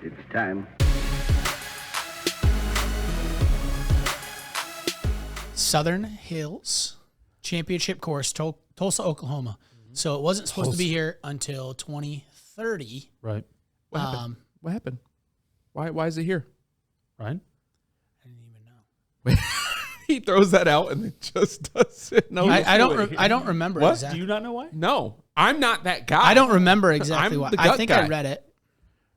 It's time. Southern Hills Championship Course, Tulsa, Oklahoma. So it wasn't supposed to be here until 2030. Right. What happened? What happened? Why is it here? Ryan? I didn't even know. He throws that out and it just doesn't know. I don't remember What? exactly. Do you not know why? No, I'm not that guy. I don't remember exactly I'm why. the I gut think guy. I read it.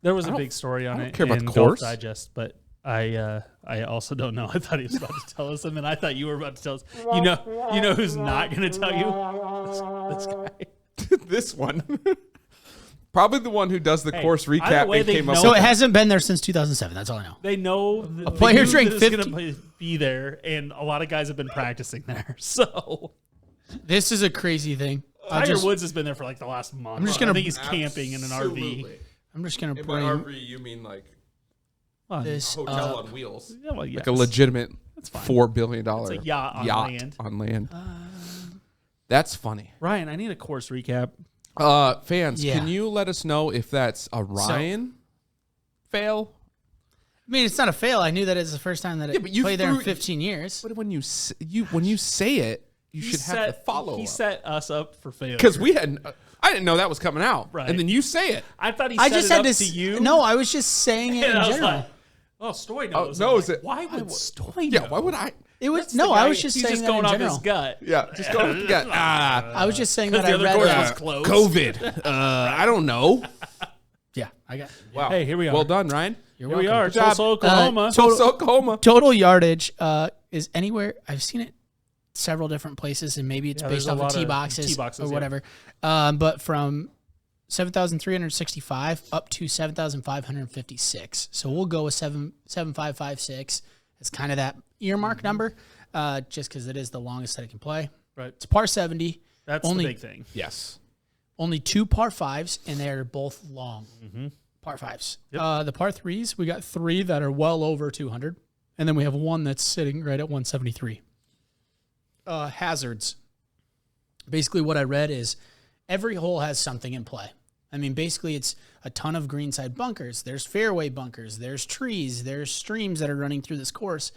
There was a big story on I don't it care about in the Golf course. Digest, but I also don't know. I thought he was about to tell us, and then I thought you were about to tell us. You know who's not going to tell you? This guy. This one. Probably the one who does the course either recap way, and they came up know- So with it that. hasn't been there since 2007. That's all I know. They know that A player drank 50. going to be there, and a lot of guys have been practicing there. So This is a crazy thing. Tiger Woods has been there for like the last month. I'm just gonna- I think he's camping in an RV. I'm just going to In my bring RV, you mean like this hotel up. on wheels? Yeah, well, Like a legitimate fine. $4 billion It's a yacht on land. That's funny. Ryan, I need a course recap. Fans, Yeah. can you let us know if that's a Ryan fail? I mean, it's not a fail. I knew that it's the first time that Yeah, it but you played there in threw- 15 years. But when you say it, you should have the follow He up. set us up for failure. Because we hadn't. I didn't know that was coming out. Right. And then you say it. I thought he I set just it had up to to you. No, I was just saying it and in I was general. like, oh, Stoy Oh, knows. knows it. Why would Stoy know? Yeah, why would I? It was That's the no, I guy- was just he's saying just that going in off general. his gut. Yeah, just go with the gut. I was just saying that Because I the read other it. course was closed. COVID. I don't know. Yeah, I got Wow. Hey, here we are. Well done, Ryan. You're Here we welcome. are, Good job. Tulsa, Oklahoma. Tulsa, Oklahoma. Total yardage is anywhere. I've seen it several different places, and maybe it's Yeah, based there's a off of lot tee of boxes, tee boxes, or yeah. whatever. But from 7,365 up to 7,556. So we'll go with 7,556. It's kind of that earmark number, just because it is the longest that it can play. Right. It's par 70. That's only the big thing. Yes. only 2 par 5s, and they're both long par 5s. Yep. The par 3s, we got 3 that are well over 200, and then we have 1 that's sitting right at 173. Hazards. Basically, what I read is every hole has something in play. I mean, basically, it's a ton of greenside bunkers. There's fairway bunkers. There's trees. There's streams that are running through this course.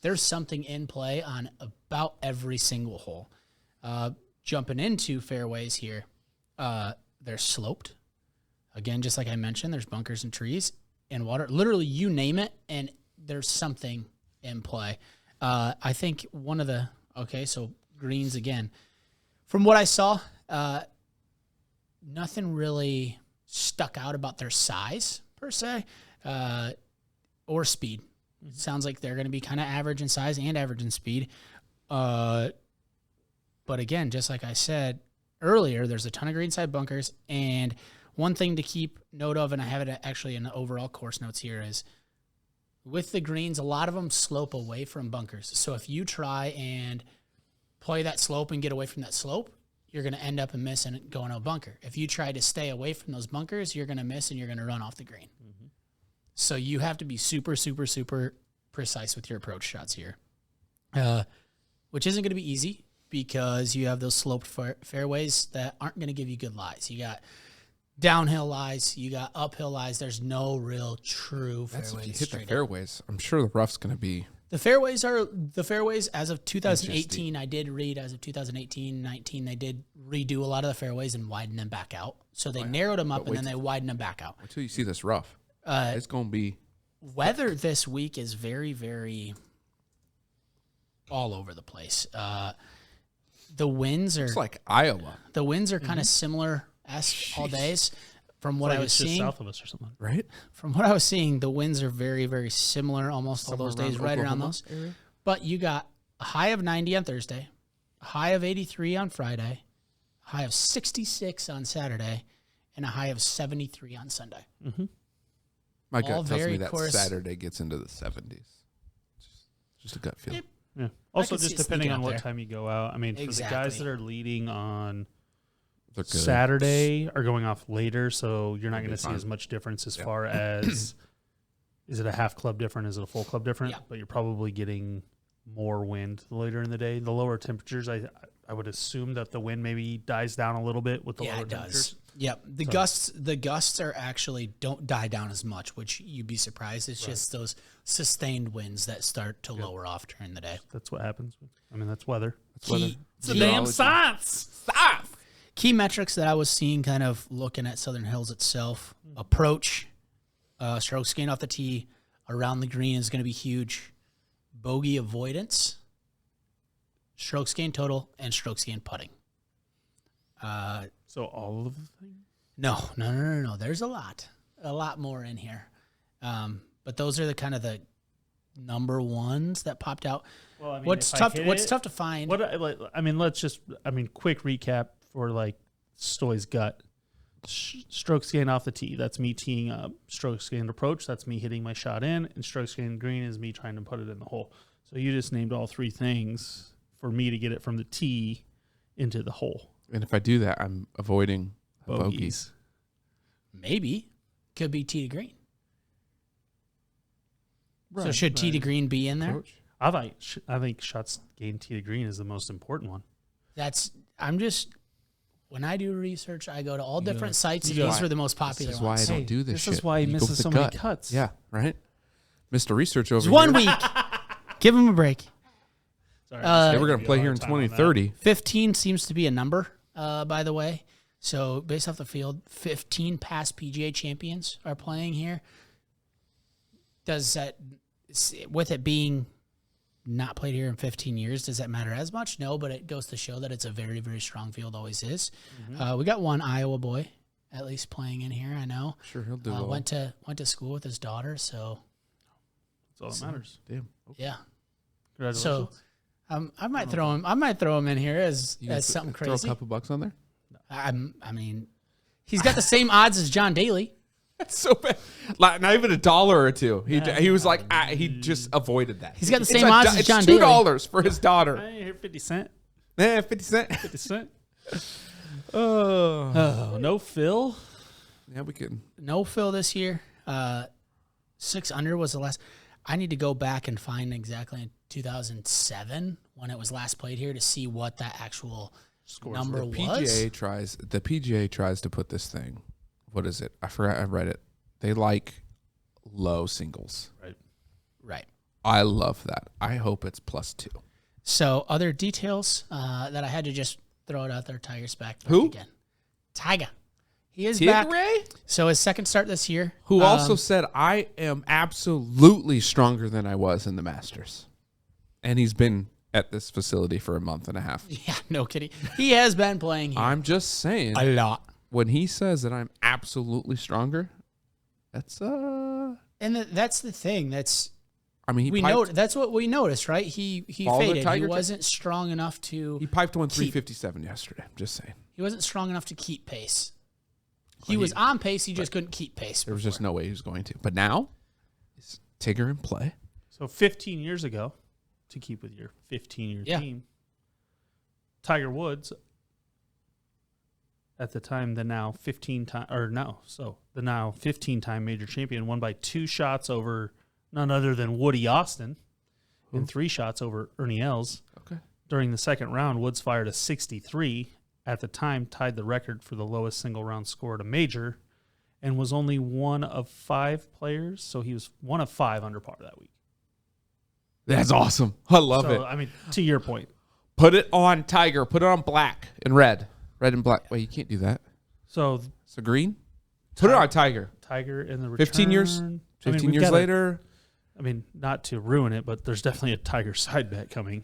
There's something in play on about every single hole. Jumping into fairways here, they're sloped. Again, just like I mentioned, there's bunkers and trees and water. Literally, you name it, and there's something in play. I think one of the so greens again. From what I saw, nothing really stuck out about their size per se, or speed. Sounds like they're going to be kind of average in size and average in speed. But again, just like I said earlier, there's a ton of greenside bunkers. And one thing to keep note of, and I have it actually in the overall course notes here, is with the greens, a lot of them slope away from bunkers. So if you try and play that slope and get away from that slope, you're going to end up and miss and going to a bunker. If you try to stay away from those bunkers, you're going to miss and you're going to run off the green. Mm-hmm. So you have to be super, super, super precise with your approach shots here, which isn't going to be easy because you have those sloped fairways that aren't going to give you good lies. You got downhill lies, you got uphill lies. There's no real true That's fairways. if you hit the straight up. fairways. I'm sure the rough's going to be. The fairways as of 2018. I did read as of 2018, 19, they did redo a lot of the fairways and widen them back out. So they narrowed them up and then they widened them back out. Until you see this rough. It's going to be. Weather this week is very, very all over the place. The winds are It's like Iowa, kind of similar all days. From what I was It's just seeing, south of us or something. right? From what I was seeing, the winds are very, very similar almost all those days, right around those. Area? But you got a high of 90 on Thursday, a high of 83 on Friday, a high of 66 on Saturday, and a high of 73 on Sunday. My All gut tells very me that course- Saturday gets into the 70s. Just a gut feel. Yep. Yeah. Also, can see just it depending sneaking on up what there. time you go out. I mean, for the guys Exactly. that are leading on They're good. Saturday are going off later, so you're not It'll going be to see fine. as much difference as far as is it a half club different, is it a full club different? Yeah. But you're probably getting more wind later in the day. The lower temperatures, I would assume that the wind maybe dies down a little bit with the lower temperatures. Yep. The gusts are actually don't die down as much, which you'd be surprised. It's just those sustained winds that start to lower off during the day. That's what happens. I mean, that's weather. It's a damn science. Stop. Key metrics that I was seeing kind of looking at Southern Hills itself, approach, strokes gained off the tee, around the green is going to be huge. Bogey avoidance, strokes gained total, and strokes gained putting. So all of the things? No. There's a lot more in here. But those are the kind of the number ones that popped out. Well, I mean, what's tough to find? Quick recap for like Stoy's gut. Strokes gained off the tee. That's me teeing up. Strokes gained approach. That's me hitting my shot in. And strokes gained green is me trying to put it in the hole. So you just named all three things for me to get it from the tee into the hole. And if I do that, I'm avoiding bogeys. Maybe. Could be tee to green. Right, so should tee to green be in there? Approach. I think shots gained tee to green is the most important one. When I do research, I go to all different sites, and these are the most popular This is ones. why I don't do this shit. This is why he You go misses with the so many gut. cuts. Yeah, right? Mr. Research over It's here. 1 week. Give him a break. Sorry, They were going to play here in 2030. 15 seems to be a number, by the way. So based off the field, 15 past PGA champions are playing here. Does that, with it being not played here in 15 years, does that matter as much? No, but it goes to show that it's a very, very strong field, always is. We got one Iowa boy at least playing in here, I know. Sure, he'll do well. Went to school with his daughter, so. That's all that matters. Damn. Okay. Yeah. Congratulations. So I might throw him in here as something Throw a crazy. couple bucks on there? I mean, he's got the same odds as John Daly. That's so bad. Like, not even $1 or $2. He was like, he just avoided that. He's got the same odds as John It's Daly. $2 for his daughter. I hear 50 cent. 50 cents. 50 cent. Oh. Oh, no Phil. Yeah, we can. No Phil this year. 6 under was the last. I need to go back and find exactly in 2007 when it was last played here to see what that actual number was. The PGA tries to put this thing. What is it? I forgot. I read it. They like low singles. Right. I love that. I hope it's +2. So other details that I had to just throw it out there. Tiger's back Who? again. Tiger. He is back. Tigray? So his second start this year. Who also said, I am absolutely stronger than I was in the Masters. And he's been at this facility for a month and a half. Yeah, no kidding. He has been playing here I'm just saying, a lot. when he says that I'm absolutely stronger, that's And that's the thing. That's I mean, that's what we noticed, right? He Follow the faded. He Tiger wasn't strong enough to. he piped one 357 yesterday. I'm just saying. He wasn't strong enough to keep pace. He was on pace. He just couldn't keep pace. There was just no way he was going to. But now, is Tigger in play? So 15 years ago, to keep with your 15-year team, Tiger Woods, at the time the now 15-time major champion, won by 2 shots over none other than Woody Austin and 3 shots over Ernie Els. Okay. During the second round, Woods fired a 63. At the time, tied the record for the lowest single-round score at a major, and was only one of 5 players. So he was one of 5 under par that week. That's awesome. I love it. I mean, to your point. Put it on Tiger. Put it on black and red. Red and black. Wait, you can't do that. So green? Put it on Tiger. Tiger in the return. 15 years? 15 years later? I mean, not to ruin it, but there's definitely a Tiger side bet coming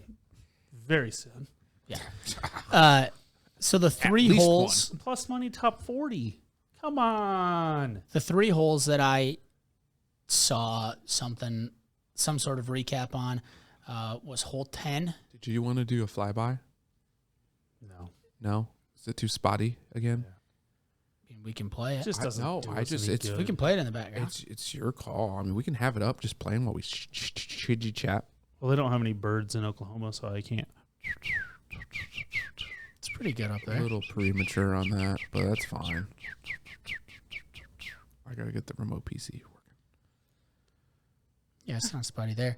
very soon. Yeah. So the 3 holes. Plus money top 40. Come on. The 3 holes that I saw some sort of recap on was hole 10. Did you want to do a flyby? No. No? Is it too spotty again? I mean, we can play it. It just doesn't. No, do I us just- any it's- good. We can play it in the background. It's your call. I mean, we can have it up just playing while we chidgy chat. Well, they don't have any birds in Oklahoma, so I can't. It's pretty good up A there. little premature on that, but that's fine. I got to get the remote PC working. Yeah, it's not spotty there.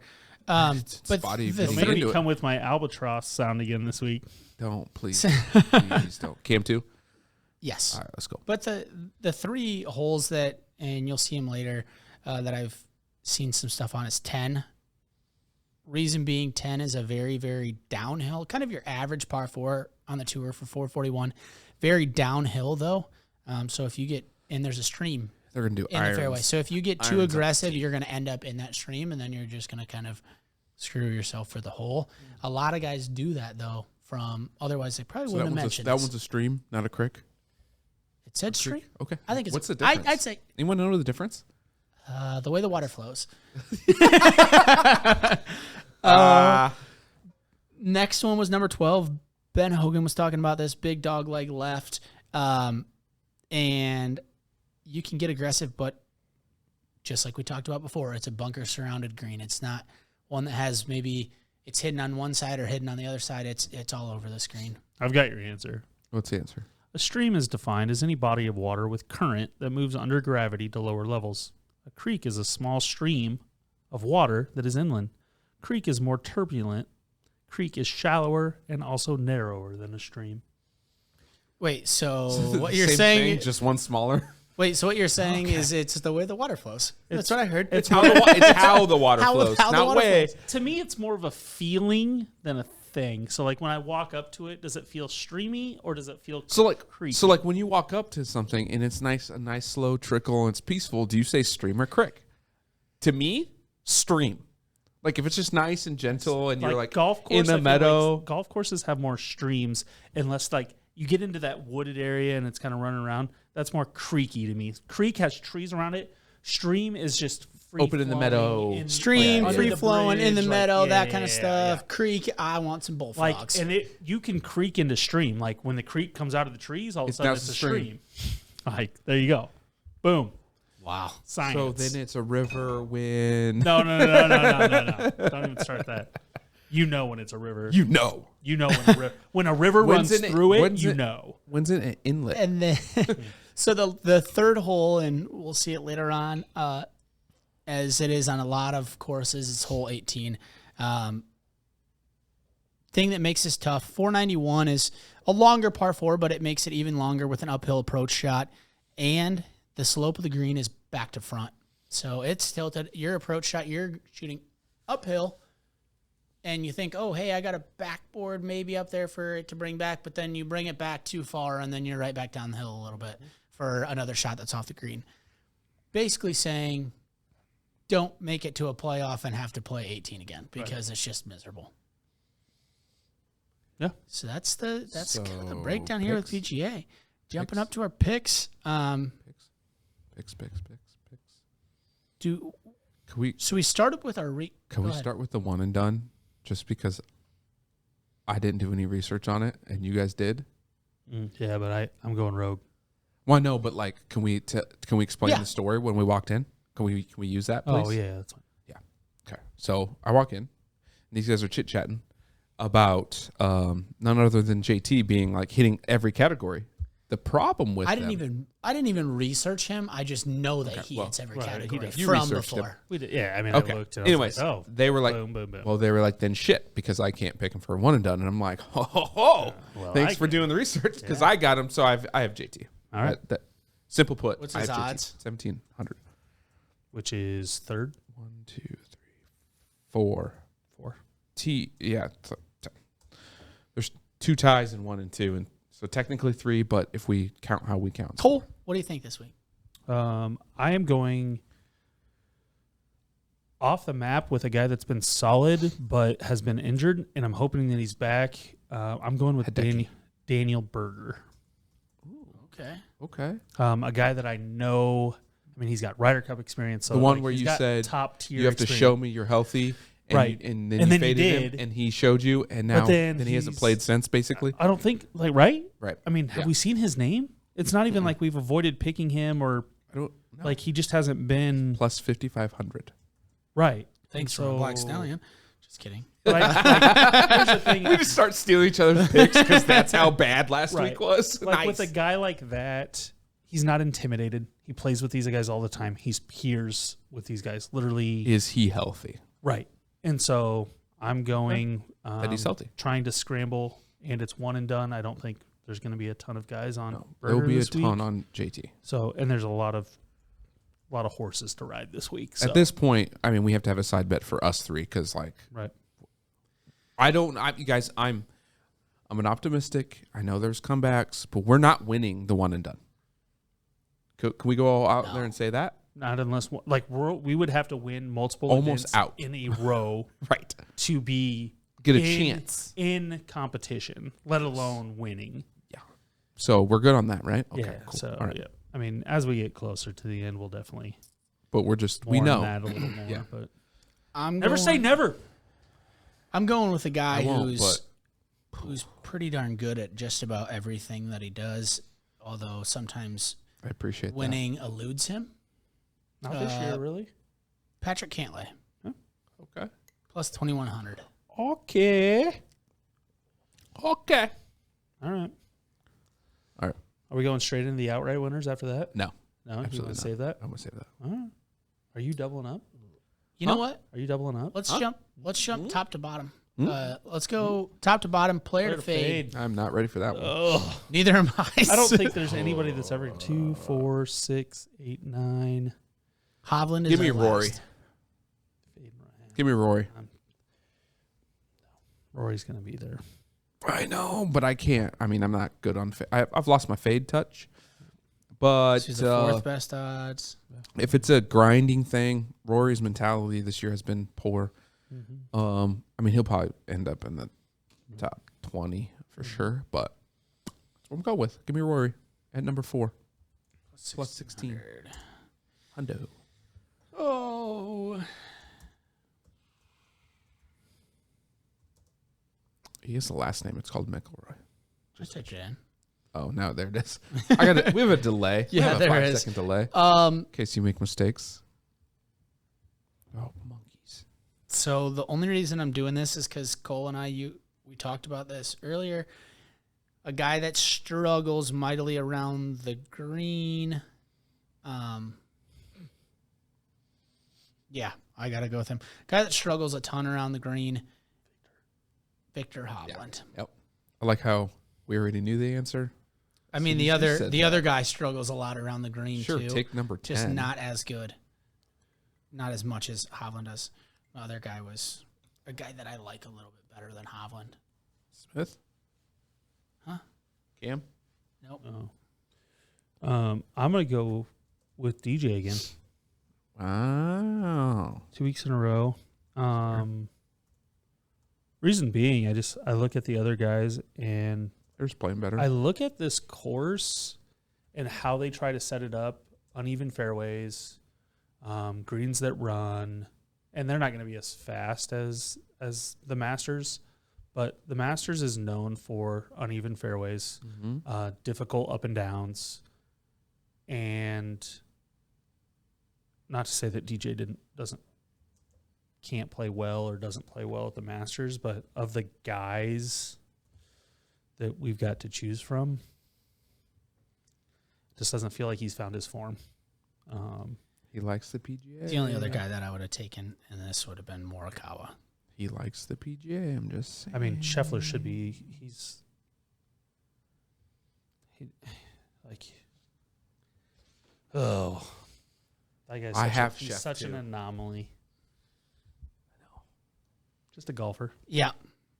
It's But spotty if the you So lean maybe into it. come with my albatross sound again this week. Don't, please. Please don't. Cam 2? yes. All right, let's go. But the 3 holes that, and you'll see them later, that I've seen some stuff on is 10. Reason being 10 is a very, very downhill, kind of your average par 4 on the tour for 441. Very downhill, though. So if you get, and there's a stream They're going to do in irons. the fairway. So if you get too Irons up aggressive, you're going to end up in that stream, and then you're just going to kind of screw yourself for the hole. A lot of guys do that, though, from otherwise they probably So wouldn't have mentioned that this. one's a stream, not a creek. It said stream? Okay. I think it's What's the difference? I'd say Anyone know the difference? the way the water flows. Next one was number 12. Ben Hogan was talking about this big dog leg left. And you can get aggressive, but just like we talked about before, it's a bunker surrounded green. It's not one that has maybe it's hidden on one side or hidden on the other side. It's all over the screen. I've got your answer. What's the answer? A stream is defined as any body of water with current that moves under gravity to lower levels. A creek is a small stream of water that is inland. Creek is more turbulent. Creek is shallower and also narrower than a stream. Wait, so The what you're same saying? thing, just one smaller. Wait, so what you're saying is it's the way the water flows. That's what I heard. It's How the water flows, how the not water way. flows. To me, it's more of a feeling than a thing. So, like when I walk up to it, does it feel streamy or does it feel creaky? So like when you walk up to something and it's a nice slow trickle and it's peaceful, do you say stream or creek? To me, stream. Like if it's just nice and gentle and you're like golf course, in the I feel meadow. like golf courses have more streams unless like you get into that wooded area and it's kind of running around. That's more creaky to me. Creek has trees around it. Stream is just free Open in the meadow. Stream, under free the flowing in the bridge, meadow, like, that kind of yeah, stuff. yeah. Creek, I want some Like, bullfrogs. and you can creek into stream. Like when the creek comes out of the trees, all of a sudden now it's a a stream. stream. Like there you go, boom, wow. science. So then it's a river when no. Don't even start that. You know when it's a river. you know. You know when a river When's runs it- through it. when's You it- know. When's it an inlet? And then, so the third hole, and we'll see it later on, as it is on a lot of courses, it's hole 18. Thing that makes this tough, 491 is a longer par 4, but it makes it even longer with an uphill approach shot, and the slope of the green is back to front. So it's tilted. Your approach shot, you're shooting uphill, and you think, oh, hey, I got a backboard maybe up there for it to bring back, but then you bring it back too far, and then you're right back down the hill a little bit for another shot that's off the green. Basically saying, don't make it to a playoff and have to play 18 again because it's just miserable. Yeah. So that's kind of the So, breakdown here with picks? PGA. Jumping Picks? up to our picks. Picks. Do Can we so we started with our can we go ahead. start with the one and done? Just because I didn't do any research on it and you guys did. Yeah, but I'm going rogue. Well, no, but like, can we explain Yeah. the story when we walked in? Can we use that, please? Oh yeah, that's fine. Okay. So I walk in, and these guys are chit chatting about none other than JT being like hitting every category. The problem with I didn't even research him. I just know that he well, hits every right, he category does. You from researched him. before. We did. Yeah, I mean, Okay. I looked and I was Anyways, like, oh, they were like, boom, boom, boom. well, they were like, then shit, because I can't pick him for one and done. And I'm like, ho, ho, ho. well, Thanks I for can. doing the research because I got him. So I have JT. All right. That, simple put. What's I his have JT. odds? 1,700. Which is third. 1, 2, 3, 4. Yeah. There's 2 ties and 1 and 2. And so technically 3, but if we count how we count. Cole, what do you think this week? I am going off the map with a guy that's been solid but has been injured, and I'm hoping that he's back. I'm going with Hideki. Daniel Berger. Okay. A guy that I know. I mean, he's got Ryder Cup experience. So The one like, where he's you got said top tier. You have to experience. show me you're healthy. And Right. and then And you then he faded him did. and he showed you. And now then he hasn't he's- played since, basically. I don't think right. Right. I mean, have Yeah. we seen his name? It's not even like we've avoided picking him or I don't know. like he just hasn't been Plus 5,500. right. Thanks And for a Black so- Stallion. Just kidding. Like, here's the thing. We just start stealing each other's picks because that's how bad last Right. week was. Like Nice. with a guy like that, he's not intimidated. He plays with these guys all the time. He's peers with these guys. Literally. Is he healthy? Right. And so I'm going That he's healthy. trying to scramble, and it's one and done. I don't think there's going to be a ton of guys on. There'll be a this ton week. on JT. So, and there's a lot of horses to ride this week. So. At this point, I mean, we have to have a side bet for us three because, like, right. you guys, I'm an optimistic. I know there's comebacks, but we're not winning the one and done. Can we go all out there and say that? Not unless we would have to win multiple Almost events out in a row, right? To be Get a chance in competition, let alone winning. Yeah. So we're good on that, right? Okay. Yeah. Cool. So all right. yeah. I mean, as we get closer to the end, we'll definitely. But we're just we know that a little more. Yeah. But I'm never say never. I'm going with a guy who's pretty darn good at just about everything that he does, although sometimes I appreciate winning eludes him. Not this year, really. Patrick Cantlay. Huh? Okay. Plus 2,100. Okay. All right. All right. Are we going straight into the outright winners after that? No. No? Absolutely You want not. to save that? I'm gonna save that. All right. Are you doubling up? You know what? Are you doubling up? Let's jump top to bottom. Let's go top to bottom, player to fade. I'm not ready for that one. Oh. Neither am I. I don't think there's anybody that's ever 2, 4, 6, 8, 9. Hovland is Give me our Rory. last. Give me Rory. Rory's going to be there. I know, but I can't. I mean, I'm not good on fade. I've lost my fade touch. But She's the fourth best odds. If it's a grinding thing, Rory's mentality this year has been poor. I mean, he'll probably end up in the top 20 for sure, but that's what I'm going with. Give me Rory at number 4. Plus 16. Hundo. Oh. He has the last name. It's called McElroy. I said Jan. Oh, no, there it is. We have a delay. Yeah, we have a there 5-second is. delay. In case you make mistakes. Oh, monkeys. So the only reason I'm doing this is because Cole and we talked about this earlier. A guy that struggles mightily around the green. Yeah, I got to go with him. Guy that struggles a ton around the green. Victor Hovland. Yeah. Yep. I like how we already knew the answer. I mean, the other guy struggles a lot around the green sure, too. Take number 10. Just not as good. Not as much as Hovland does. The other guy was a guy that I like a little bit better than Hovland. Smith? Huh? Cam? Nope. Oh. I'm going to go with DJ again. Wow. 2 weeks in a row. Reason being, I look at the other guys and they're just playing better. I look at this course and how they try to set it up, uneven fairways, greens that run, and they're not going to be as fast as the Masters, but the Masters is known for uneven fairways, difficult up and downs, and not to say that DJ can't play well or doesn't play well at the Masters, but of the guys that we've got to choose from, just doesn't feel like he's found his form. He likes the PGA. The only other guy that I would have taken in this would have been Morikawa. He likes the PGA. I'm just saying. I mean, Scheffler should be. That guy's he's Sheff such too. an anomaly. I know. Just a golfer. Yeah.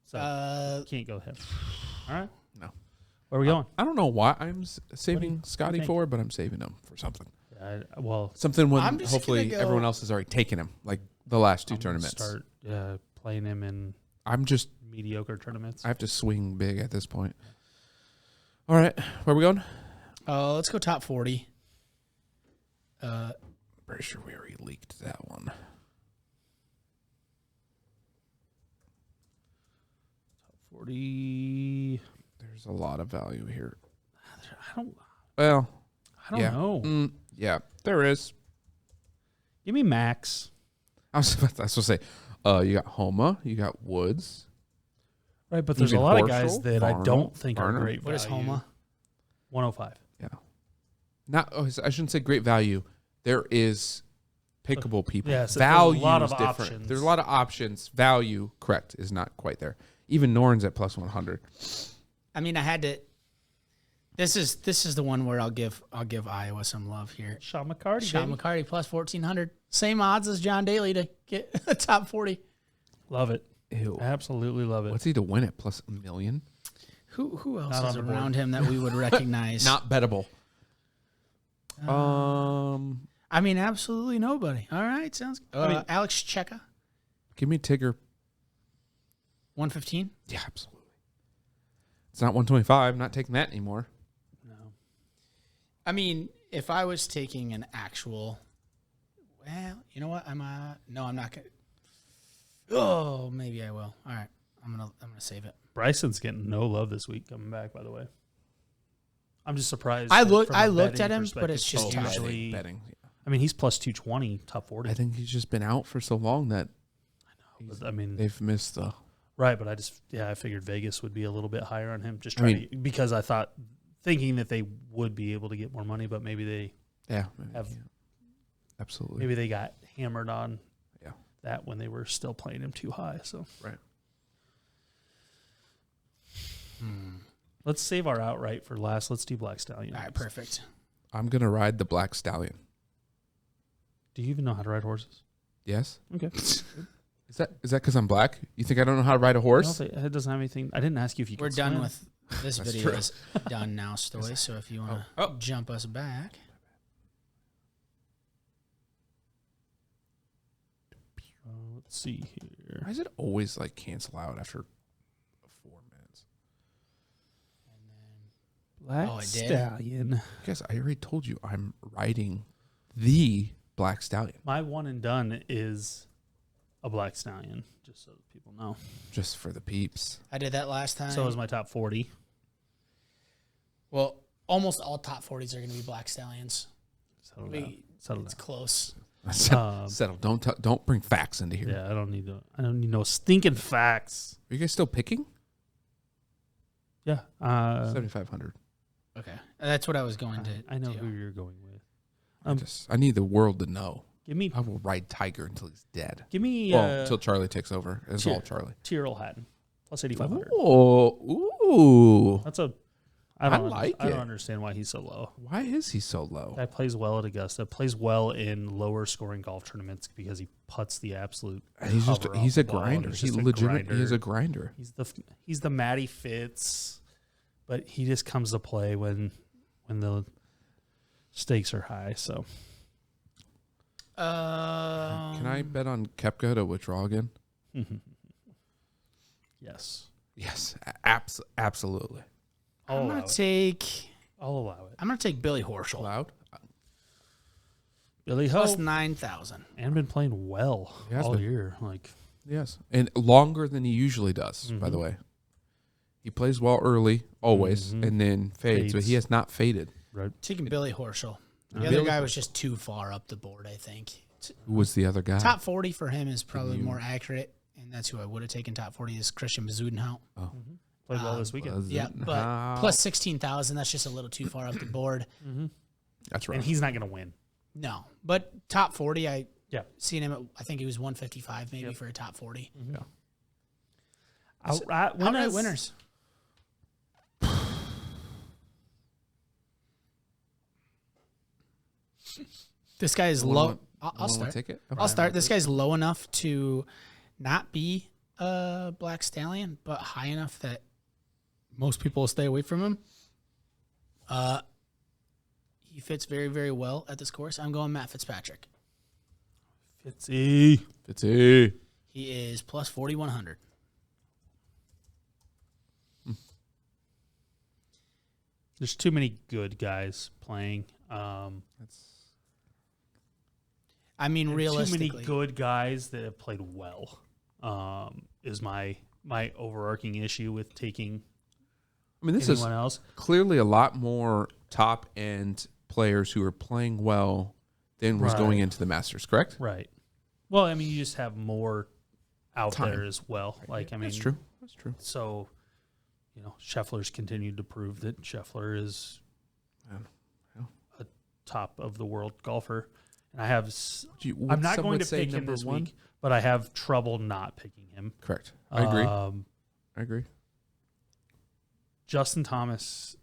So can't go ahead. All right. No. Where are we going? I don't know why I'm saving do you Scotty think? for, but I'm saving him for something. Well, Something when I'm just hopefully gonna go- everyone else has already taken him, like the last 2 I'm gonna tournaments. start playing him in I'm just, mediocre tournaments. I have to swing big at this point. All right. Where are we going? Let's go top 40. Pretty sure we already leaked that one. 40. There's a lot of value here. I don't Yeah. know. Yeah, there is. Give me Max. I was about to say, you got Homa, you got Woods. Right, but there's a Even lot of Horschel, guys that I Varner, don't think are Varner. great What is value. Homa? 105. Yeah. I shouldn't say great value. There is pickable people. Yeah, so value there's a lot is of different. options. There's a lot of options. Value, correct, is not quite there. Even Norn's at plus 100. I mean, I had to. This is the one where I'll give Iowa some love here. Sean McCarty. Sean baby. McCarty plus 1,400. Same odds as John Daly to get a top 40. Love it. Ew. Absolutely love it. What's he to win it? Plus $1 million? Who else Not on is the board. around him that we would recognize? Not bettable. I mean, absolutely nobody. All right, sounds good. I mean- Alex Cheka, Give me Tigger. 115. Yeah, absolutely. It's not 125. Not taking that anymore. No. I mean, if I was taking an actual, well, you know what? No, I'm not gonna. Oh, maybe I will. All right, I'm gonna save it. Bryson's getting no love this week coming back, by the way. I'm just surprised. I that looked from a at betting him, but it's perspective, just he's tough. usually- betting. I mean, he's plus 220, top 40. I think he's just been out for so long that But, I mean, they've missed the. right, but I figured Vegas would be a little bit higher on him, just I trying to, because I thought, thinking that they would be able to get more money, but maybe they have, Absolutely. maybe they got hammered on Yeah. that when they were still playing him too high. So Right. let's save our outright for last. Let's do Black Stallion. All right, perfect. I'm gonna ride the Black Stallion. Do you even know how to ride horses? Yes. Okay. Is that because I'm black? You think I don't know how to ride a horse? It doesn't have anything. I didn't ask you if you. We're could done swim. with this That's video. true. Is done now, Stoy. So if you want to Oh. jump us back, Let's see here. Why does it always like cancel out after 4 minutes? Black Oh, it did? Stallion. Guys, I already told you I'm riding the Black Stallion. My one and done is a Black Stallion, just so people know. Just for the peeps. I did that last time. So is my top 40. Well, almost all top 40s are going to be Black Stallions. Settle down. Settle It's down. close. Settle. Don't bring facts into here. Yeah, I don't need no stinking facts. Are you guys still picking? Yeah. 7,500. Okay, that's what I was going to. I know do. who you're going with. I need the world to know. Give me I will ride Tiger until he's dead. well, Until Charlie takes over. It's Cheer. all Charlie. Tyrrell Hatton plus 8,500. Ooh. That's a. I don't like I don't it. understand why he's so low. Why is he so low? Guy plays well at Augusta. Plays well in lower scoring golf tournaments because he puts the absolute. And he's cover off a the ball, and grinder. he's He just a legitimately grinder. is a grinder. He's the Matty Fitz, but he just comes to play when the stakes are high. So Can I bet on Koepka to withdraw again? yes, Yes, absolutely. I'll I'm allow gonna it. take. I'll allow it. I'm gonna take Billy Horschel Allowed? Billy Ho plus 9,000. and been playing well He has all been. year. Like Yes, and longer than he usually does. By the way, he plays well early, always, and then fades. But he has not faded. right. Taking Billy Horschel. The Billy other guy was just too far up the board. I think Who was the other guy? top 40 for him is probably more accurate, and that's who I would have taken top 40 is Christian Bezuidenhout. Played well this weekend, Yeah, but plus 16,000. That's just a little too far up the board. That's right. and he's not going to win. No, but top 40, I Yeah, seen him at, I think he was 155 maybe for a top 40. Yeah. outright Outright winners. winners. This guy is low. I'll start. Take it. I'll start. This guy's low enough to not be a Black Stallion, but high enough that most people will stay away from him. He fits very, very well at this course. I'm going Matt Fitzpatrick. Fitzy. Fitzy. He is plus 4,100. There's too many good guys playing. I mean, Too realistically, many good guys that have played well. Is my overarching issue with taking I mean, this anyone is else. clearly a lot more top end players who are playing well than was Right. going into the Masters. Correct? Right. Well, I mean, you just have more out Time. there as well. Like, I mean, That's true. That's true. So, Scheffler's continued to prove that Scheffler is Yeah. a top of the world golfer, and I have. I'm not going to pick him this week, but I have trouble not picking him. Correct. I agree. I agree. Justin Thomas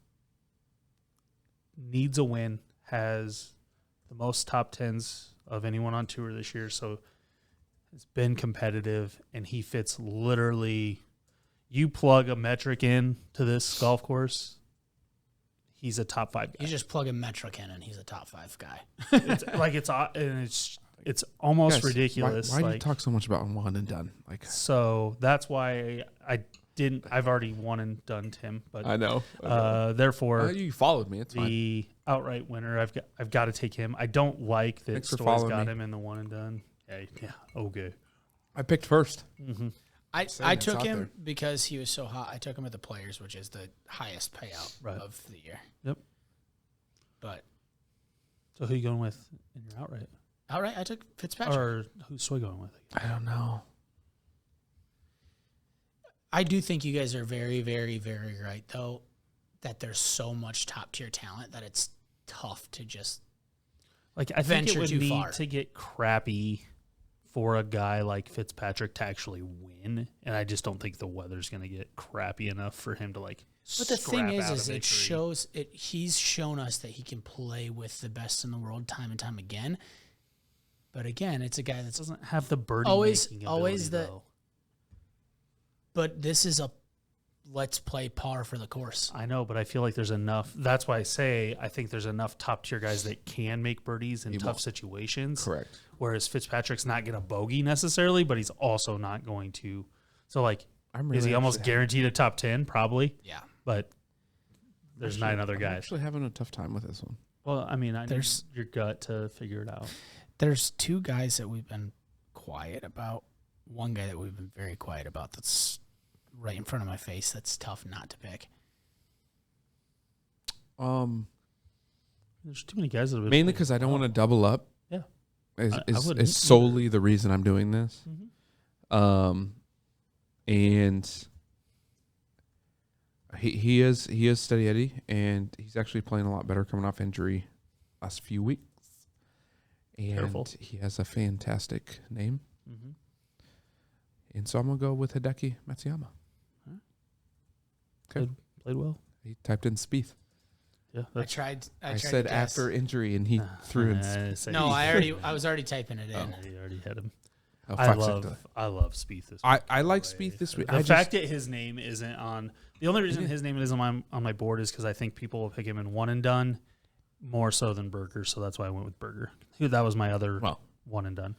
needs a win. Has the most top tens of anyone on tour this year, so it's been competitive, and he fits literally. You plug a metric in to this golf course, he's a top 5 guy. You just plug a metric in, and he's a top 5 guy. It's almost Guys, ridiculous. Why do you talk so much about one and done? So that's why I didn't. I've already one and done Tim, but I know. Therefore, you followed me. It's the fine. outright winner. I've got to take him. I don't like that Thanks for Stoy's following got me. him in the one and done. Yeah. Okay. I picked first. Mm-hmm. I took him because he was so hot. I took him at the Players, which is the highest payout of the year. Yep. But so who are you going with in your outright? Outright, I took Fitzpatrick. Or who's Stoy going with? I don't know. I do think you guys are very, very, very right, though, that there's so much top-tier talent that it's tough to just I think it venture would too need far. to get crappy for a guy like Fitzpatrick to actually win, and I just don't think the weather's going to get crappy enough for him to But the thing scrap out is a it victory. shows it. He's shown us that he can play with the best in the world time and time again. But again, it's a guy that doesn't have the birdie always making ability, the. though. But this is a let's play par for the course. I know, but I feel like there's enough. That's why I say I think there's enough top tier guys that can make birdies in tough situations. Correct. Whereas Fitzpatrick's not going to bogey necessarily, but he's also not going to. So is he almost guaranteed a top 10? Probably. Yeah. But there's 9 other I'm guys. actually having a tough time with this one. Well, I mean, There's- need your gut to figure it out. There's 2 guys that we've been quiet about. One guy that we've been very quiet about that's right in front of my face that's tough not to pick. There's too many guys that have been Mainly playing because I don't well. want to double up. Yeah. Is I is, wouldn't is solely the reason I'm doing this. Mhm. And he is steady Eddie, and he's actually playing a lot better coming off injury last few weeks. And Careful. he has a fantastic name. Mm-hmm. And so I'm going to go with Hideki Matsuyama. Okay. Played well. He typed in Spieth. Yeah. I tried I to said guess. after injury, and he threw in Spieth. No, I was already typing it in. He already had him. Oh, I fuck, love Spieth this week. I like by the Spieth way. this week. The fact that his name isn't on the only reason his name isn't on my board is because I think people will pick him in one and done more so than Berger, so that's why I went with Berger. That was my other one and done.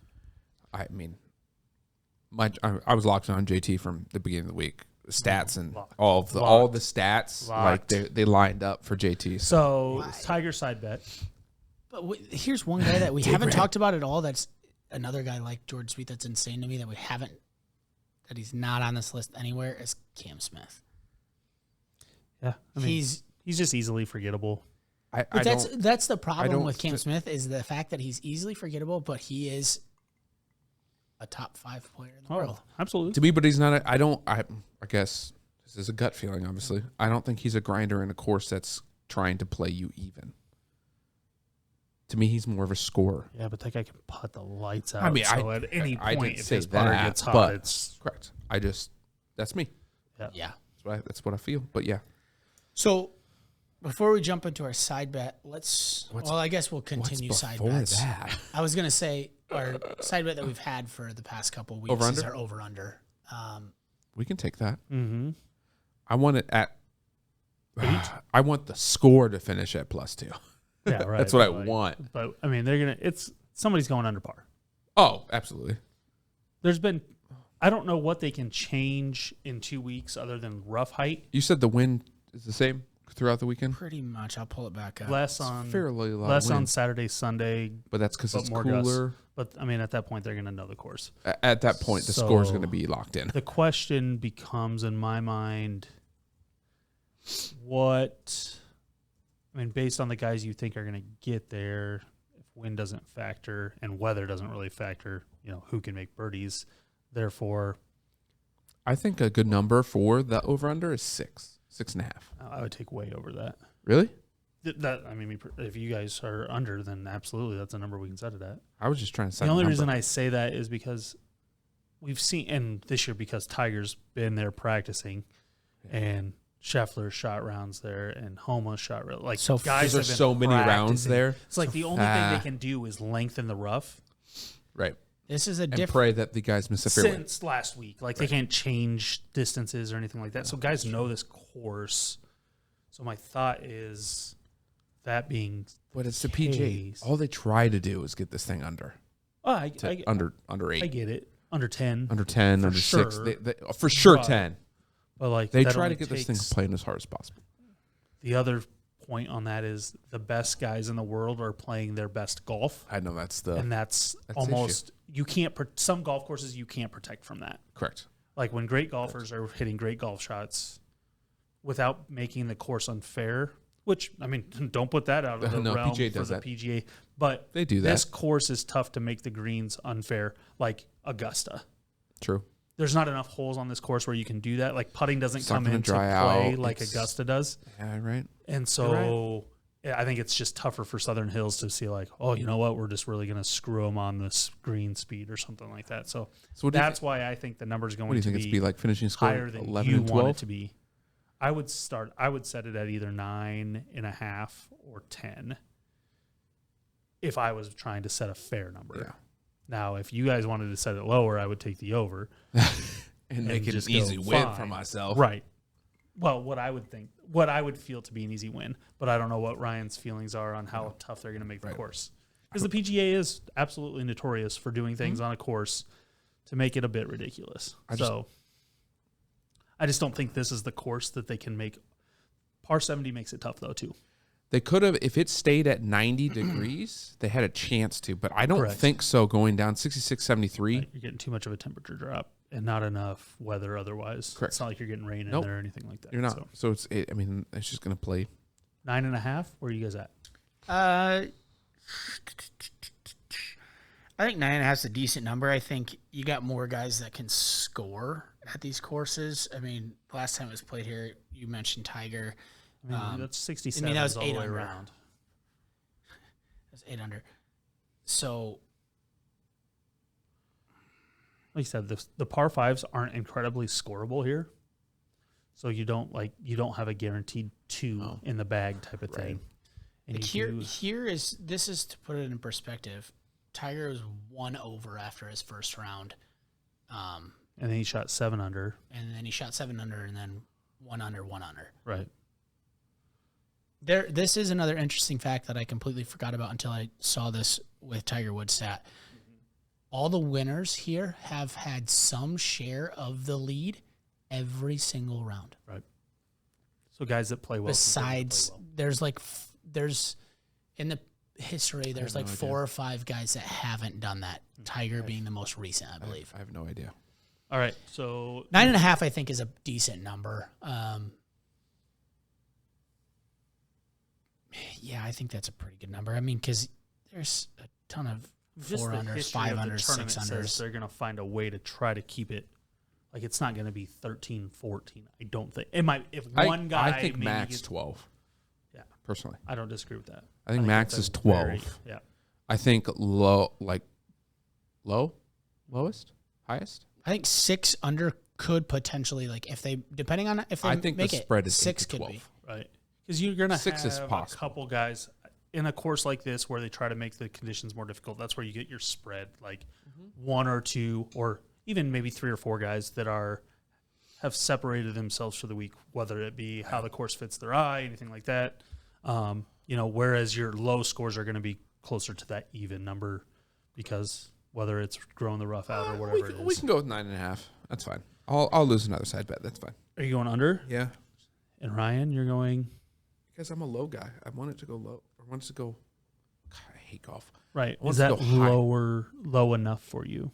I mean, I was locked on JT from the beginning of the week. Stats and all the stats, Locked. like they lined up for JT. So Tiger side bet. But here's one guy that we haven't talked about at all. That's another guy like George Sweet. That's insane to me that that he's not on this list anywhere is Cam Smith. Yeah, I mean, he's just easily forgettable. That's the problem with Cam th- Smith is the fact that he's easily forgettable, but he is a top 5 player in the world. Absolutely. To me, but he's not. I guess this is a gut feeling. Obviously, I don't think he's a grinder in a course that's trying to play you even. To me, he's more of a scorer. Yeah, but that guy can putt the lights out. I mean, so at any I point, didn't if say his putter that, gets hot, but it's correct. That's me. Yeah. That's what I feel. But yeah, So before we jump into our side bet, I guess we'll continue what's side before bets. that? I was going to say our side bet that we've had for the past couple weeks Over-under? is our over-under. We can take that. mm-hmm. I want it at 8. I want the score to finish at +2. Yeah, right. That's what I want. But I mean, somebody's going under par. Oh, absolutely. I don't know what they can change in 2 weeks other than rough height. You said the wind is the same throughout the weekend. Pretty much. I'll pull it back up. Less on Fairly low. less on wind. Saturday, Sunday. But that's because but it's more cooler. gusts. But I mean, at that point, they're going to know the course. At that point, the score is going to be locked in. The question becomes, in my mind, based on the guys you think are going to get there, if wind doesn't factor and weather doesn't really factor, who can make birdies. Therefore, I think a good number for the over-under is 6.5. I would take way over that. Really? I mean, if you guys are under, then absolutely that's a number we can set it at. I was just trying to set The only a number. reason I say that is because we've seen, and this year because Tiger's been there practicing, and Scheffler shot rounds there, and Homa shot like So guys there's have been so many rounds practicing. there. It's like the only thing they can do is lengthen the rough Right. This is a And different. pray that the guys miss a fairway. since last week. Like they can't change distances or anything like that. So guys know this course. So my thought is that being But it's the PGA. case- All they try to do is get this thing under. Under 8. I get it. Under 10. Under 10, For under 6. sure. They, for sure But 10. But like They that try to only get this thing takes- playing as hard as possible. The other point on that is the best guys in the world are playing their best golf. I know that's the And that's the almost, you can't, some golf courses you can't protect from that. correct. Like when great golfers are hitting great golf shots without making the course unfair, which, I mean, don't put that out of the No, realm PGA for does the that. PGA. But They do that. this course is tough to make the greens unfair, like Augusta. True. There's not enough holes on this course where you can do that. Like putting doesn't It's not come gonna into dry play out. like It's- Augusta does. Yeah, right. And so I think it's just tougher for Southern Hills to see like, oh, you know what? We're just really going to screw them on this green speed or something like that. So So what do you that's why I think the number is going What do you to think? be It's be like finishing score higher than 11 you and want 12? it to be. I would set it at either 9.5 or 10 if I was trying to set a fair number. Yeah. Now, if you guys wanted to set it lower, I would take the over. And make it just an easy go win for fine. myself. Right. Well, what I would feel to be an easy win, but I don't know what Ryan's feelings are on how tough they're going to make the Right. course. Because the PGA is absolutely notorious for doing things on a course to make it a bit ridiculous. I just don't think this is the course that they can make. Par 70 makes it tough, though, too. They could have, if it stayed at 90 degrees, they had a chance to, but I don't Correct. think so going down 66, 73. You're getting too much of a temperature drop and not enough weather otherwise. Correct. It's not like you're getting rain in Nope. there or anything like that. You're not. So, So it's just going to play. 9.5, where are you guys at? I think 9.5 is a decent number. I think you got more guys that can score at these courses. I mean, last time it was played here, you mentioned Tiger. I mean, that's 67 I mean, that was all the 8 way under. around. That's 8 under. So Like you said, the par fives aren't incredibly scoreable here, so you don't have a guaranteed 2 in the bag type of thing. And like this is to put it in perspective. Tiger was 1 over after his first round, and then he shot 7 under. and then he shot 7 under, and then 1 under, 1 under. Right. This is another interesting fact that I completely forgot about until I saw this with Tiger Woods stat. All the winners here have had some share of the lead every single round. Right. So guys that play well. Besides, play well. there's in the history, there's like 4 or 5 guys that haven't done that. Tiger being the most recent, I believe. I have no idea. All right. So 9.5, I think, is a decent number. Yeah, I think that's a pretty good number. I mean, because there's a ton of just 4 the unders, history 5 of the unders, tournament 6 says unders. they're going to find a way to try to keep it. Like it's not going to be 13, 14. I don't think it might. If one guy, I think maybe max gets- 12. Yeah, Personally, I don't disagree with that. I think max that's is a 12. yeah. I think lowest, highest. I think 6 under could potentially, like, if they, depending on if they I think make the it, spread is 6 8 to could 12. be. Right. Because you're going to 6 have is a possible. couple guys in a course like this where they try to make the conditions more difficult. That's where you get your spread, like 1 or 2 or even maybe 3 or 4 guys that have separated themselves for the week, whether it be how the course fits their eye, anything like that. Whereas your low scores are going to be closer to that even number because whether it's growing the rough out or whatever it is. We can go with 9.5. That's fine. I'll lose another side bet. That's fine. Are you going under? Yeah. And Ryan, you're going Because I'm a low guy. I want it to go low. I want it to go. God, I hate golf. right. want Is it to that go high. low enough for you?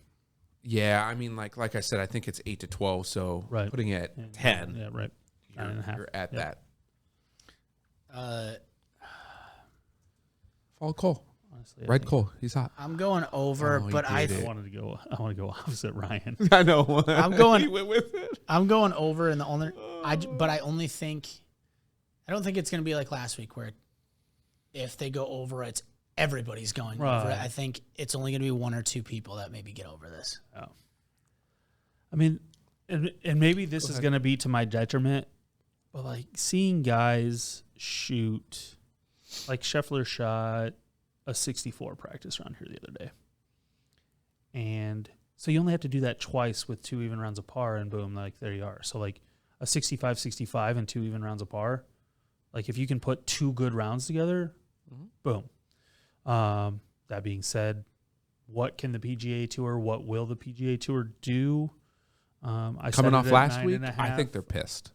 Yeah, I mean, like I said, I think it's 8 to 12. So Right. putting it at 10, Yeah, right. 9.5. you're at Yep. that. Follow Cole. Honestly, Right, Cole. He's hot. I'm going over, Oh, he but I did it. I want to go opposite Ryan. I know. I'm going- He went with it. I'm going over, and but I only think, I don't think it's going to be like last week where if they go over, it's everybody's going over Right. it. I think it's only going to be one or two people that maybe get over this. Oh. I mean, and maybe this is going to be to my detriment, but like seeing guys shoot, like Scheffler shot a 64 practice round here the other day. And so you only have to do that twice with 2 even rounds of par, and boom, like there you are. So like a 65-65 and 2 even rounds of par. Like if you can put 2 good rounds together, boom. That being said, what can the PGA Tour, what will the PGA Tour do? Coming off last week, I think they're pissed.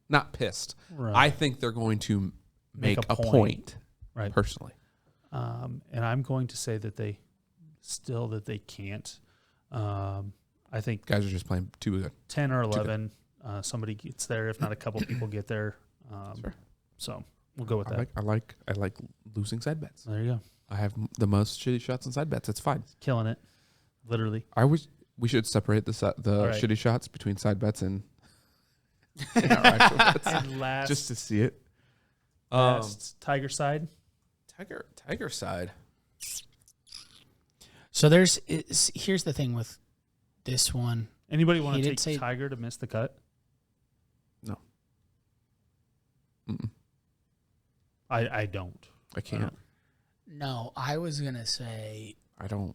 Not pissed. Right. I think they're going to make a point, right? Personally. And I'm going to say that they can't. I think Guys are just playing too good. 10 or 11, somebody gets there. If not, a couple people get there. Sure. So we'll go with that. I like losing side bets. There you go. I have the most shitty shots and side bets. It's fine. Killing it, literally. We should separate the right. shitty shots between side bets and our actual bets, And last, just to see it. last Tiger side. Tiger side. So here's the thing with this one. Anybody want He to did take say- Tiger to miss the cut? No. Mm-mm. I don't. I can't. No, I was going to say... I don't.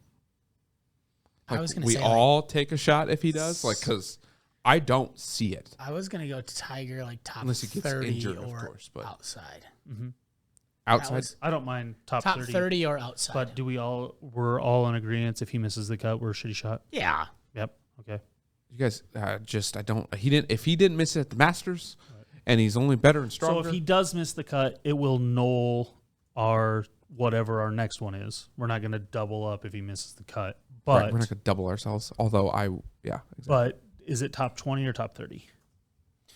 I was gonna we say, all take a shot if he does, because I don't see it. I was going to go to Tiger like top Unless he gets 30 injured, of or course, but- outside. Mm-hmm. Outside. I don't mind top 30. 30 or outside. But we're all in agreement if he misses the cut, we're a shitty shot? Yeah. Yep. Okay. You guys, if he didn't miss it at the Masters, and he's only better and stronger. So if he does miss the cut, it will null our whatever our next one is. We're not going to double up if he misses the cut. But right, we're not going to double ourselves. Although exactly. But is it top 20 or top 30?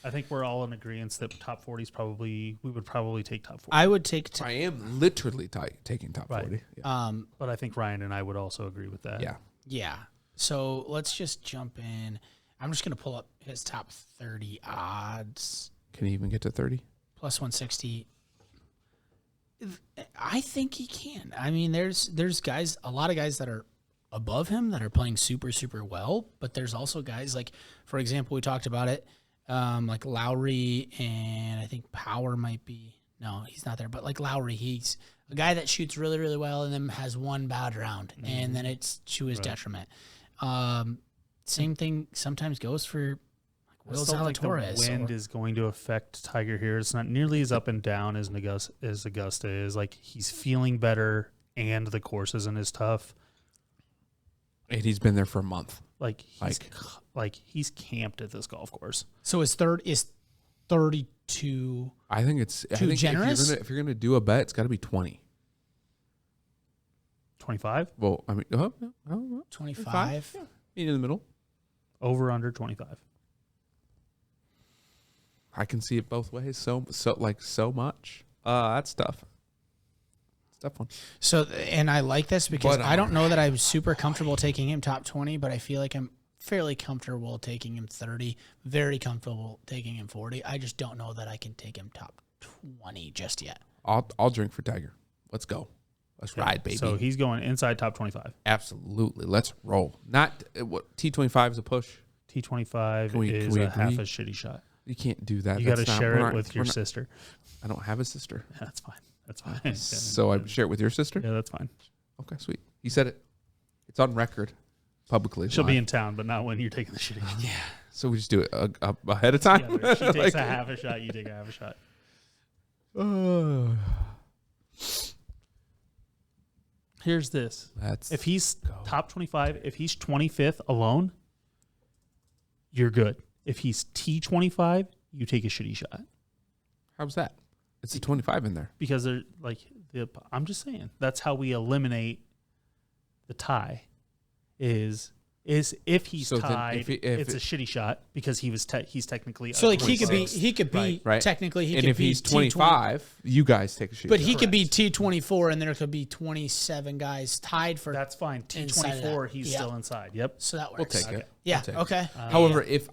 I think we're all in agreement that top 40 is we would probably take top 40. I would take... I am literally taking top 40. Yeah. But I think Ryan and I would also agree with that. Yeah. Yeah. So let's just jump in. I'm just going to pull up his top 30 odds. Can he even get to 30? Plus 160. I think he can. I mean, there's guys, a lot of guys that are above him that are playing super, super well, but there's also guys like, for example, we talked about it, like Lowry, and I think Power might be, no, he's not there, but like Lowry, he's a guy that shoots really, really well and then has one bad round, and then it's to his detriment. Same thing sometimes goes for I Will still think Zalatoris. the wind is going to affect Tiger here. It's not nearly as up and down as Augusta is. Like, he's feeling better, and the course isn't as tough. And he's been there for a month. He's camped at this golf course. So his third is 32. I think it's Too generous? If you're gonna do a bet, it's got to be 20. 25? Well, I mean, 25. Yeah. Meet in the middle. Over, under 25. I can see it both ways. So much. That's tough. It's a tough one. So, and I like this because But, I don't know that I'm super comfortable taking him top 20, but I feel like I'm fairly comfortable taking him 30, very comfortable taking him 40. I just don't know that I can take him top 20 just yet. I'll drink for Tiger. Let's go. Let's ride, baby. So he's going inside top 25. Absolutely. Let's roll. Not what T25 is a push. T25 Can we is agree? half a shitty shot. You can't do that. You got to That's not- share we're it not- with we're your not- sister. I don't have a sister. That's fine. That's fine. So I share it with your sister? Yeah, that's fine. Okay, sweet. You said it. It's on record publicly. She'll be live. in town, but not when you're taking the shitty. Yeah. So we just do it ahead of time? Yeah, she takes Like- a half a shot, you take a half a shot. Here's this. If he's top 25, if he's 25th alone, you're good. If he's T25, you take a shitty shot. How's that? It's a 25 in there. Because they're like, I'm just saying, that's how we eliminate the tie, is is if he's So then tied, if it's a shitty shot because he's technically So like he could be 26. Right. technically he and could if be he's T20 25, you guys take a shit. but he could be T24 and there could be 27 guys tied for. That's fine. Inside of T24, that. he's Yeah. still inside. Yep. So that We'll works. take it. Yeah. We'll take it. Okay. However, if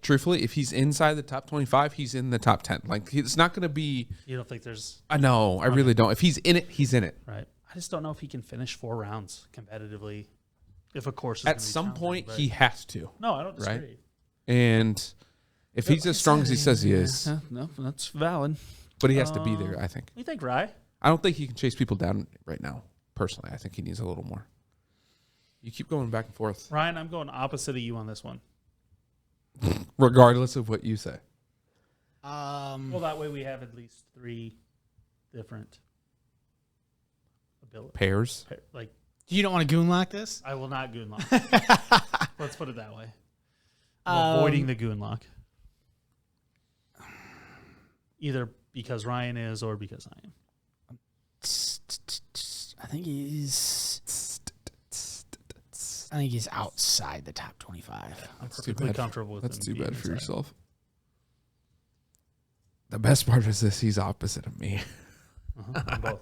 truthfully, if he's inside the top 25, he's in the top 10. Like, it's not going to be. You don't think there's I know. I really don't. If he's in it, he's in it. right? I just don't know if he can finish 4 rounds competitively. If a course is At gonna be some challenging, point, but- he has to. No, I don't disagree. Right? And if he's as strong as he says he is, No, that's valid. but he has to be there, I think. What do you think, Rye? I don't think he can chase people down right now, personally. I think he needs a little more. You keep going back and forth, Ryan, I'm going opposite of you on this one. regardless of what you say. Well, that way we have at least 3 different abilities. Pairs. Like, you don't want to goon lock this? I will not goon lock. Let's put it that way. I'm avoiding the goon lock. Either because Ryan is or because I am. I think he's outside the top 25. I'm That's too perfectly bad. comfortable with That's him too being bad for inside. yourself. The best part is this: he's opposite of me. I'm both.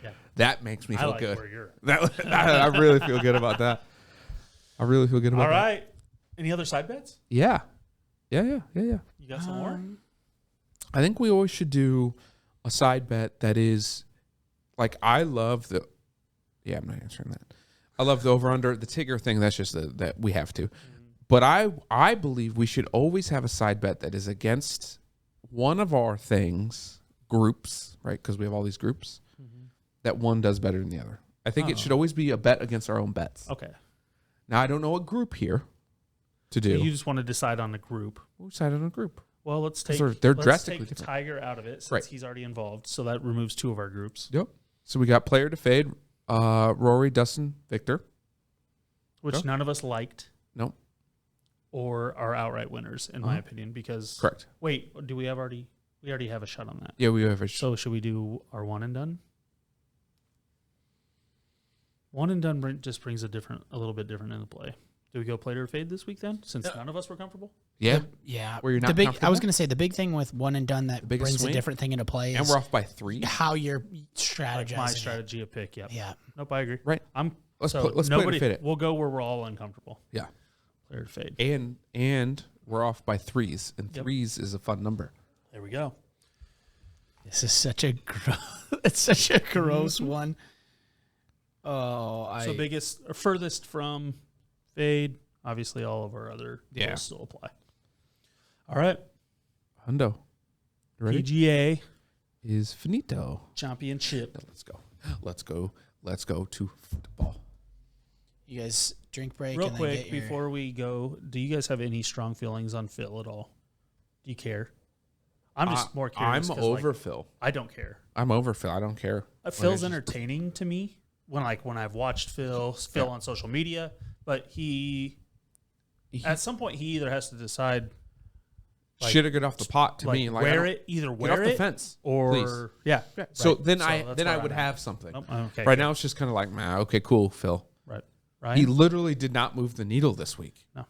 Yeah. That makes me I feel like good. where you're at. I really feel good about that. I really feel good about All that. right. Any other side bets? Yeah. Yeah. You got some more? I think we always should do a side bet that is like I love the. Yeah, I'm not answering that. I love the over under the Tigger thing. That's just that we have to. But I believe we should always have a side bet that is against one of our groups, right? Because we have all these groups. That one does better than the other. I think it should always be a bet against our own bets. Okay. Now I don't know what group here to do. So you just want to decide on the group. We'll decide on a group. Well, let's take They're let's drastically take different. Tiger out of it since Right. he's already involved. So that removes 2 of our groups, Yep. So we got player to fade, Rory, Dustin, Victor. which Okay. none of us liked Nope. or are outright winners, in my opinion. Because Correct. wait, do we already have a shot on that? Yeah, we have a So should we do our one and done? One and done just brings a little bit different into play. Do we go player or fade this week then? Since none of us were comfortable. yeah. Yeah. Where you're not I was comfortable? going to say the big thing with one and done that biggest brings swing? a different thing into play And is we're off by 3. how you're Like strategizing. my it. strategy of pick. Yep. Yeah. Nope. I agree. Right. Let's So play it nobody. or fade it. We'll go where we're all uncomfortable. Yeah. Player to fade. And we're off by 3s, and Yep. 3s is a fun number. There we go. This is such a it's such a gross one. Oh, So biggest or furthest from fade. Obviously, all of our other Yeah. rules still apply. All right. Hundo. You ready? PGA Is finito. Championship. Let's go. Let's go. Let's go to football. you guys drink break Real and then quick, get your, before we go, do you guys have any strong feelings on Phil at all? Do you care? I'm just more curious. I'm 'cause, over like, Phil. I don't care. I'm over Phil. I don't care. Phil's entertaining to me when I've watched Phil on social media, but he at some point he either has to decide Should have got off the pot to me. Like, wear I don't- it, either Get wear off the it fence, or please. yeah. So right. then So I that's then I where would I'm have at. something. Oh, okay, Right good. now it's just kind of like, man, okay, cool, Phil. Right. He Right. literally did not move the needle this week. No.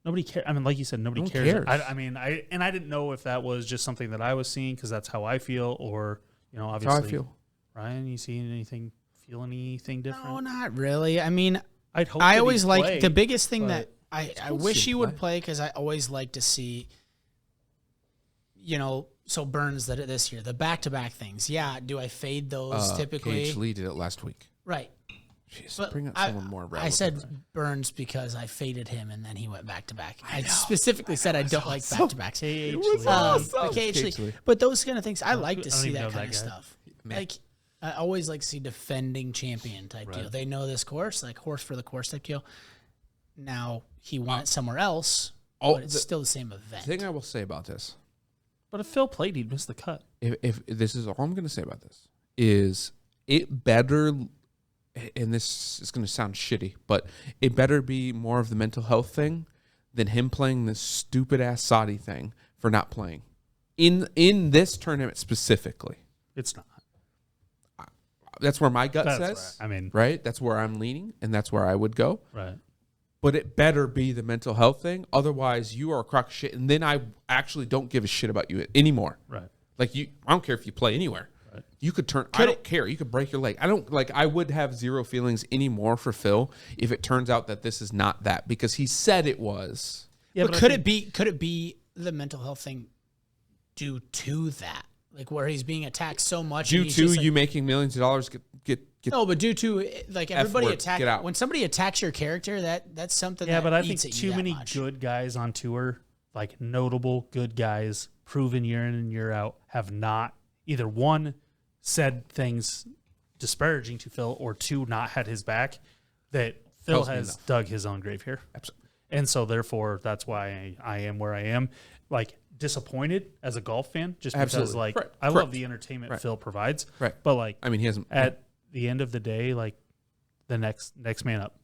Nobody cares. I mean, like you said, nobody No one cares. cares. I didn't know if that was just something that I was seeing because that's how I feel, or That's obviously. how I feel. Ryan, you feel anything different? No, not really. I mean, I'd hope. I that always he'd like play, the biggest thing but that I cool to wish see he him would play. play because I always like to see, so Burns did it this year. The back-to-back things. Yeah, do I fade those typically? KH Lee did it last week. Right. Jeez, But bring up I, someone more relevant. I said Burns because I faded him and then he went back-to-back. I specifically said I don't like back-to-backs. KH was Lee. awesome. Occasionally. KH Lee. But those kind of things, I like to I don't see even that know kind of that guy. stuff. Like, I always like to see defending champion type deal. They know this course, like horse for the course type deal. Now, he won it somewhere else, but it's still the same event. The thing I will say about this, But if Phil played, he'd miss the cut. if this is all I'm going to say about this, is it better, and this is going to sound shitty, but it better be more of the mental health thing than him playing this stupid ass Saudi thing for not playing in this tournament specifically. It's not. That's where my gut That's says. right. I mean, right? That's where I'm leaning, and that's where I would go. right. But it better be the mental health thing. Otherwise, you are a crock of shit, and then I actually don't give a shit about you anymore. Right. Like I don't care if you play anywhere. Right. You could turn. I don't care. You could break your leg. I don't like. I would have zero feelings anymore for Phil if it turns out that this is not that, because he said it was. Yeah, but could it be the mental health thing due to that? Like where he's being attacked so much. Due to you making millions of dollars, get no, but due to like everybody F-word, attack get out. when somebody attacks your character, that's something. Yeah, that but I think eats at you too that many much. good guys on tour, like notable good guys, proven year in and year out, have not either one said things disparaging to Phil, or two not had his back. That Phil Tells me has enough. dug his own grave here. Absolutely. And so therefore that's why I am where I am. Like disappointed as a golf fan, just because Absolutely. like Right. I love Correct. the entertainment Right. Phil provides. Right. But like I mean, he hasn't. at the end of the day, like the next man up.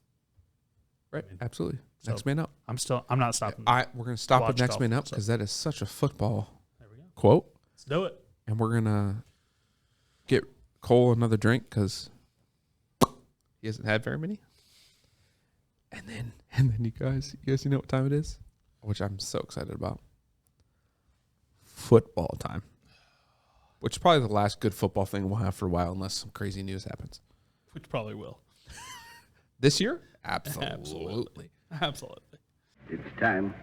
Right. Absolutely. So- Next man up. I'm not stopping. We're gonna stop with Watch next golf, man up, so- because that is such a football There we go. quote, Let's do it. and we're gonna get Cole another drink because he hasn't had very many. And then you guys know what time it is, which I'm so excited about. Football time, which is probably the last good football thing we'll have for a while, unless some crazy news happens. Which probably will. This year, absolutely. Absolutely. It's time.